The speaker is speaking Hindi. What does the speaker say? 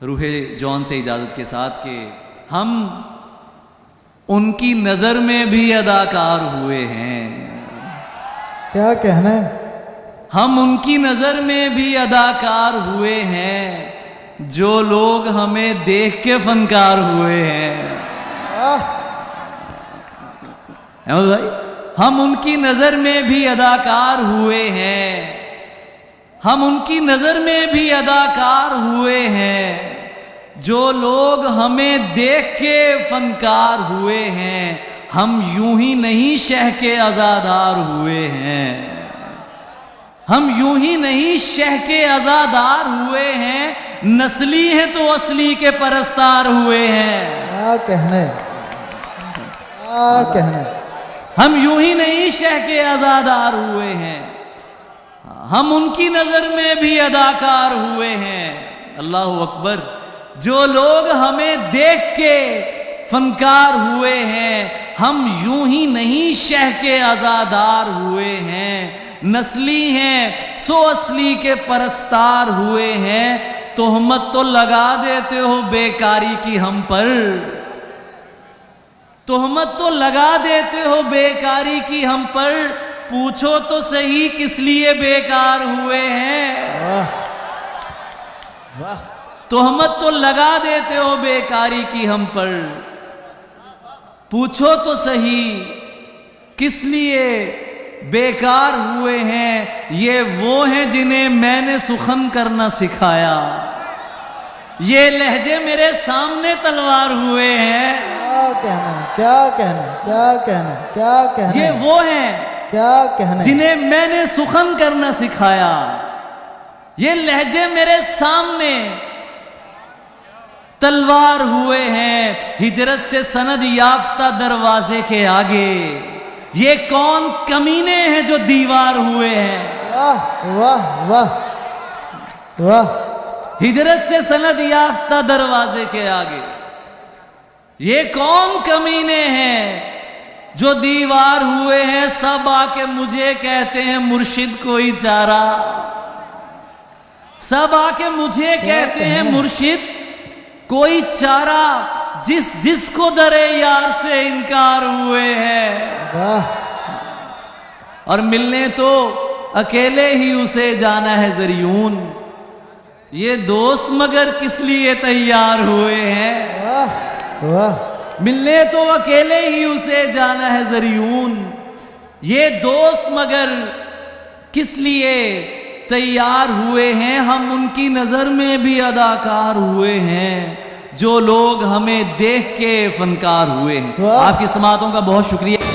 रूहे जॉन से इजाज़त के साथ कि हम उनकी नज़र में भी अदाकार हुए हैं। क्या कहना है? हम उनकी नज़र में भी अदाकार हुए हैं जो लोग हमें देख के फनकार हुए हैं। अहमद भाई, हम उनकी नज़र में भी अदाकार हुए हैं, हम उनकी नज़र में भी अदाकार हुए हैं जो लोग हमें देख के फनकार हुए हैं। हम यूं ही नहीं शह के अज़ादार हुए हैं, हम यूं ही नहीं शह के अज़ादार हुए हैं, नस्ली हैं तो असली के परस्तार हुए हैं। क्या कहना है? क्या कहना है? हम यूं ही नहीं शह के अज़ादार हुए हैं, हम उनकी नज़र में भी अदाकार हुए हैं। अल्लाहु अकबर। जो लोग हमें देख के फनकार हुए हैं, हम यूं ही नहीं शह के अज़ादार हुए हैं, नस्ली हैं सो असली के परस्तार हुए हैं। तोहमत तो लगा देते हो बेकारी की हम पर, तोहमत तो लगा देते हो बेकारी की हम पर, पूछो तो सही किस लिए बेकार हुए हैं। वाह वाह। तोहमत तो लगा देते हो बेकारी की हम पर, पूछो तो सही किस लिए बेकार हुए हैं। ये वो हैं जिन्हें मैंने सुखन करना सिखाया, ये लहजे मेरे सामने तलवार हुए हैं। क्या कहना है? क्या कहना है? क्या कहना है? क्या कहना है? ये वो हैं क्या कहना है? जिन्हें मैंने सुखन करना सिखाया, ये लहजे मेरे सामने तलवार हुए हैं। हिजरत से सनद याफ्ता दरवाजे के आगे ये कौन कमीने हैं जो दीवार हुए हैं। वाह वाह वाह वाह। हिजरत से सनद याफ्ता दरवाजे के आगे ये कौन कमीने हैं जो दीवार हुए हैं। सब आके मुझे कहते हैं मुर्शिद कोई चारा, सब आके मुझे कहते हैं मुर्शिद कोई चारा, जिसको दरे यार से इनकार हुए हैं। वाह। और मिलने तो अकेले ही उसे जाना है ज़रियून, ये दोस्त मगर किस लिए तैयार हुए हैं। वाह वाह। मिलने तो अकेले ही उसे जाना है ज़रियून, ये दोस्त मगर किस लिए तैयार हुए हैं। हम उनकी नज़र में भी अदाकार हुए हैं जो लोग हमें देख के फनकार हुए हैं। आपकी समातों का बहुत शुक्रिया।